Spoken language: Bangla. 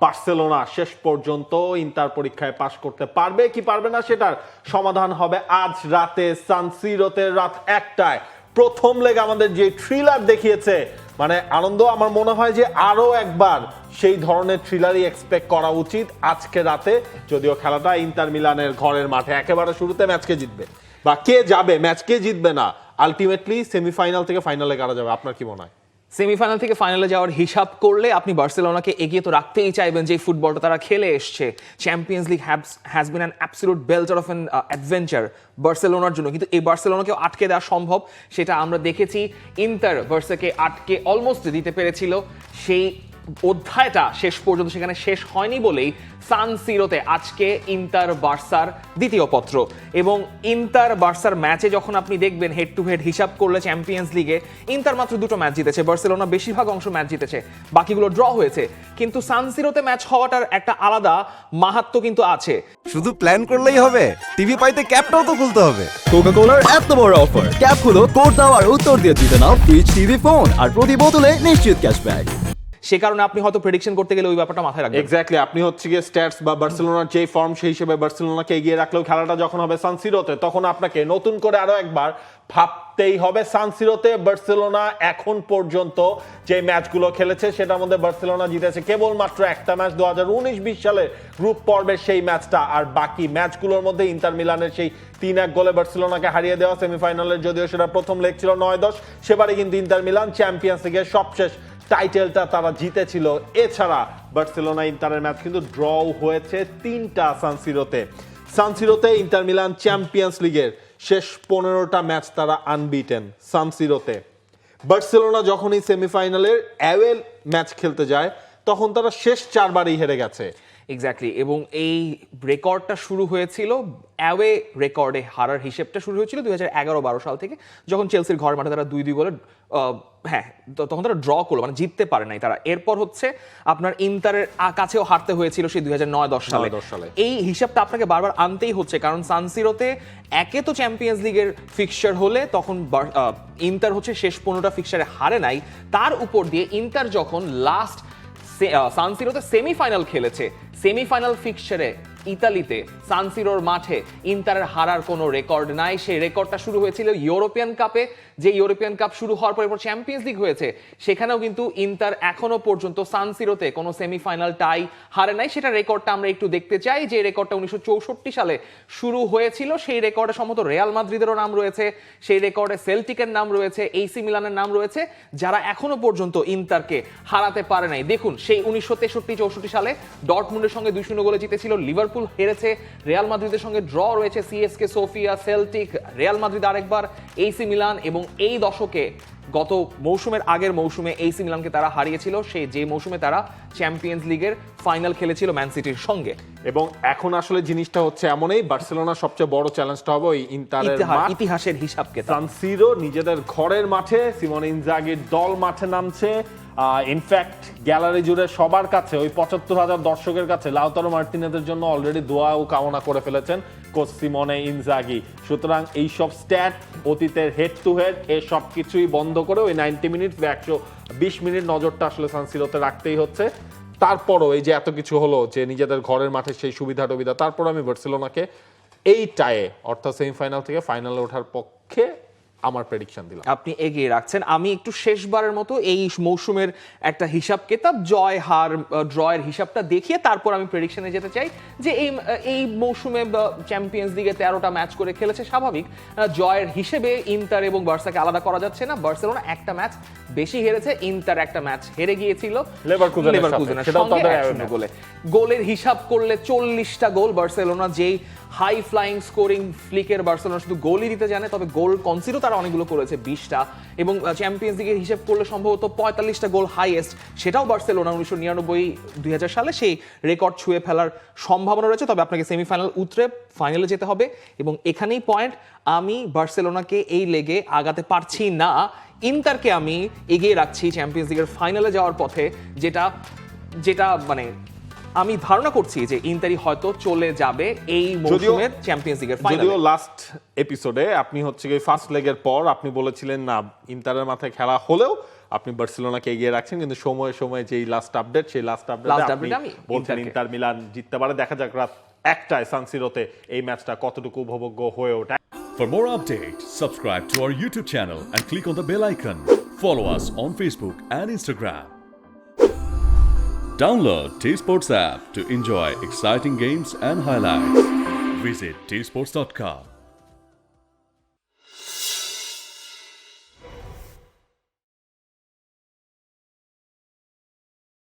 বার্সেলোনা শেষ পর্যন্ত ইন্টার পরীক্ষায় পাশ করতে পারবে কি পারবে না সেটার সমাধান হবে আজ রাতে সান সিরোতে রাত 1টায়। প্রথম লেগ আমাদের যে থ্রিলার দেখিয়েছে, মানে আনন্দ, আমার মনে হয় যে আরো একবার সেই ধরনের থ্রিলারই এক্সপেক্ট করা উচিত আজকে রাতে। যদিও খেলাটা ইন্টার মিলানের ঘরের মাঠে, একেবারে শুরুতে ম্যাচকে জিতবে বা কে যাবে ম্যাচকে জিতবে না, আলটিমেটলি সেমিফাইনাল থেকে ফাইনালে কারা যাবে, আপনার কি মনে হয়? সেমিফাইনাল থেকে ফাইনালে যাওয়ার হিসাব করলে আপনি বার্সেলোনাকে এগিয়ে তো রাখতেই চাইবেন, যে ফুটবলটা তারা খেলে এসছে। Champions League has been an absolute belter of an adventure বার্সেলোনার জন্য, কিন্তু এই বার্সেলোনাকেও আটকে দেওয়া সম্ভব সেটা আমরা দেখেছি। ইন্টার বার্সাকে আটকে অলমোস্ট দিতে পেরেছিল, সেই অধ্যায়টা শেষ পর্যন্ত সেখানে শেষ হয়নি বলেই সান সিরোতে আজকে ইন্টার বার্সার দ্বিতীয় পত্র। এবং ইন্টার বার্সার ম্যাচে যখন আপনি দেখবেন হেড টু হেড হিসাব করলে চ্যাম্পিয়ন্স লিগে ইন্টার মাত্র 2টো ম্যাচ জিতেছে, বার্সেলোনা বেশিরভাগ অংশ ম্যাচ জিতেছে, বাকিগুলো ড্র হয়েছে। কিন্তু সান সিরোতে ম্যাচ হওয়াটার একটা আলাদা মাহাত্ম্য কিন্তু আছে। শুধু প্ল্যান করলেই হবে, টিভি পাইতে ক্যাপটাও তো খুলতে হবে। কোকা কোলার এত বড় অফার, ক্যাপ খুলো, কোড দাও আর উত্তর দিয়ে জিতে নাও ফ্রিজ, টিভি, ফোন আর প্রতি বোতলে নিশ্চিত ক্যাশব্যাক। সে কারণে আপনি হয়তো প্রেডিকশন করতে গেলে ওই ব্যাপারটা মাথায় রাখবেন। এক্স্যাক্টলি, আপনি হচ্ছে গিয়ে স্ট্যাটস বা বার্সেলোনার যে ফর্ম সেই হিসেবে বার্সেলোনাকে এগিয়ে রাখলেও খেলাটা যখন হবে সান সিরোতে, তখন আপনাকে নতুন করে আরো একবার ভাবতেই হবে। সান সিরোতে বার্সেলোনা এখন পর্যন্ত যে ম্যাচগুলো খেলেছে সেটার মধ্যে বার্সেলোনা জিতেছে কেবলমাত্র একটা ম্যাচ, 2019-20 সালের গ্রুপ পর্বের সেই ম্যাচটা। আর বাকি ম্যাচগুলোর মধ্যে ইন্টার মিলানের সেই 3-1 গোলে বার্সেলোনাকে হারিয়ে দেওয়া সেমিফাইনালের, যদিও সেটা প্রথম লেগ ছিল 9-10, সেবারে কিন্তু ইন্টার মিলান চ্যাম্পিয়ন্স লিগের সবশেষ টাইটেলটা তারা জিতেছিল। এছাড়া বার্সেলোনা ইন্টারের ম্যাচ কিন্তু ড্র হয়েছে 3টা সান সিরোতে। সান সিরোতে ইন্টার মিলান চ্যাম্পিয়ন্স লিগের শেষ 15টা ম্যাচ তারা আনবিটেন সান সিরোতে। বার্সেলোনা যখনই সেমিফাইনালের অ্যাওয়ে ম্যাচ খেলতে যায় তখন তারা শেষ 4বারই হেরে গেছে। এক্স্যাক্টলি, এবং এই রেকর্ডটা শুরু হয়েছিল, অ্যাওয়ে রেকর্ডে হারার হিসেবটা শুরু হয়েছিল 2011-12 সাল থেকে, যখন চেলসির ঘর মাঠে তারা 2-2 গোলে তখন তারা ড্র করলো, মানে জিততে পারে নাই তারা। এরপর হচ্ছে আপনার ইন্টারের কাছেও হারতে হয়েছিল সেই 2009-10 সালে। এই হিসাবটা আপনাকে বারবার আনতেই হচ্ছে, কারণ সান সিরোতে একে তো চ্যাম্পিয়ন্স লিগের ফিক্সচার হলে তখন ইন্টার হচ্ছে শেষ 15টা ফিক্সচারে হারে নাই, তার উপর দিয়ে ইন্টার যখন লাস্ট সান সিরোতে সেমিফাইনাল খেলেছে, সেমিফাইনাল ফিক্সচারে ইতালিতে সান সিরোর মাঠে ইন্টারের হারার কোনো রেকর্ড নাই। সেই রেকর্ডটা শুরু হয়েছিল ইউরোপিয়ান কাপে, যে ইউরোপিয়ান কাপ শুরু হওয়ার পর চ্যাম্পিয়ন্স লিগ হয়েছে, সেখানেও কিন্তু ইন্টার এখনো পর্যন্ত সান সিরোতে কোনো সেমিফাইনাল টাই হারে নাই। সেটা রেকর্ডটা আমরা একটু দেখতে চাই, যে রেকর্ডটা 1964 সালে শুরু হয়েছিল। সেই রেকর্ডে সম্ভবত রিয়াল মাদ্রিদেরও নাম রয়েছে, সেই রেকর্ডে সেল্টিকের নাম রয়েছে, এসি মিলানের নাম রয়েছে, যারা এখনো পর্যন্ত ইন্টারকে হারাতে পারে নাই। দেখুন, সেই 1963-64 সালে ডর্টমুন্ডের সঙ্গে 2-0 গোলে জিতেছিল, লিভারপুল হেরেছে, রিয়াল মাদ্রিদের সঙ্গে ড্র রয়েছে CSK, Sofia, Celtic, Real Madrid আরেকবার, এসি মিলান। এবং এই দশকে গত মৌসুমের আগের মৌসুমে এসি মিলানকে তারা হারিয়েছিল, সেই যে মৌসুমে তারা চ্যাম্পিয়ন্স লিগের ফাইনাল খেলেছিল ম্যান সিটির সঙ্গে। এবং এখন আসলে জিনিসটা হচ্ছে এমনই, বার্সেলোনার সবচেয়ে বড় চ্যালেঞ্জটা হবে ওই ইন্টারের ইতিহাসের হিসাবকে। সান সিরো নিজেদের ঘরের মাঠে, সিমোনে ইনজাগির দল মাঠে নামছে। ইনফ্যাক্ট গ্যালারি জুড়ে সবার কাছে, ওই 75,000 দর্শকের কাছে লাউতারো মার্টিনেজের জন্য অলরেডি দোয়া ও কামনা করে ফেলেছেন কোচ সিমোনে ইনজাগি। সুতরাং এইসব স্ট্যাট, অতীতের হেড টু হেড, এ সব কিছুই বন্ধ করে ওই 90 মিনিট বা 120 মিনিট নজরটা আসলে সান সিরোতে রাখতেই হচ্ছে। তারপরও এই যে এত কিছু হলো, যে নিজেদের ঘরের মাঠে সেই সুবিধা টবিধা, তারপর আমি বার্সেলোনাকে এই টায়ে অর্থাৎ সেমিফাইনাল থেকে ফাইনালে ওঠার পক্ষে আমার প্রেডিকশন দিলাম। আপনি এগিয়ে রাখছেন। আমি একটু শেষবারের মতো এই মৌসুমের একটা হিসাব কেতাব, জয় হার ড্রয়ের হিসাবটা দেখিয়ে তারপর আমি প্রেডিকশনে যেতে চাই, যে এই মৌসুমে চ্যাম্পিয়ন্স লিগে 13টা ম্যাচ করে খেলেছে, স্বাভাবিক জয়ের হিসেবে ইন্টার এবং বার্সাকে আলাদা করা যাচ্ছে না। বার্সেলোনা একটা ম্যাচ বেশি হেরেছে, ইন্টার একটা ম্যাচ হেরে গিয়েছিল লেভারকুজেনের সঙ্গে 1-0 গোলে। গোলের হিসাব করলে 40টা গোল বার্সেলোনা, যেই হাই ফ্লাইং স্কোরিং ফ্লিকের বার্সেলোনা শুধু গোলই দিতে জানে, তবে গোল কনসিডও তারা অনেকগুলো করেছে 20টা। এবং চ্যাম্পিয়ন্স লিগের হিসেব করলে সম্ভবত 45টা গোল হাইয়েস্ট, সেটাও বার্সেলোনা 1999-2000 সালে সেই রেকর্ড ছুঁয়ে ফেলার সম্ভাবনা রয়েছে। তবে আপনাকে সেমিফাইনাল উতরে ফাইনালে যেতে হবে, এবং এখানেই পয়েন্ট, আমি বার্সেলোনাকে এই লেগে আগাতে পারছি না, ইন্টারকে আমি এগিয়ে রাখছি চ্যাম্পিয়ন্স লিগের ফাইনালে যাওয়ার পথে, যেটা মানে আমি ধারণা করছি যে ইন্টারই হয়তো চলে যাবে এই মৌসুমের চ্যাম্পিয়ন্স লিগের ফাইনালে। যদিও লাস্ট এপিসোডে আপনি হচ্ছে কি ফার্স্ট লেগের পর আপনি বলেছিলেন না, ইন্টারের মাথায় খেলা হলেও আপনি বার্সেলোনাকে এগিয়ে রাখছেন, কিন্তু সময়ে সময়ে যে লাস্ট আপডেট, সেই লাস্ট Last আপডেটে আপনি update আমি বলছেন Interকে। ইন্টার মিলান জিততে পারে। দেখা যাক রাত 1টায় সান সিরোতে এই ম্যাচটা কতটুকু উপভোগ্য হয়ে ওঠে। For more updates, subscribe to our YouTube channel and click on the bell icon. Follow us on Facebook and Instagram. Download T Sports app to enjoy exciting games and highlights. Visit tsports.com.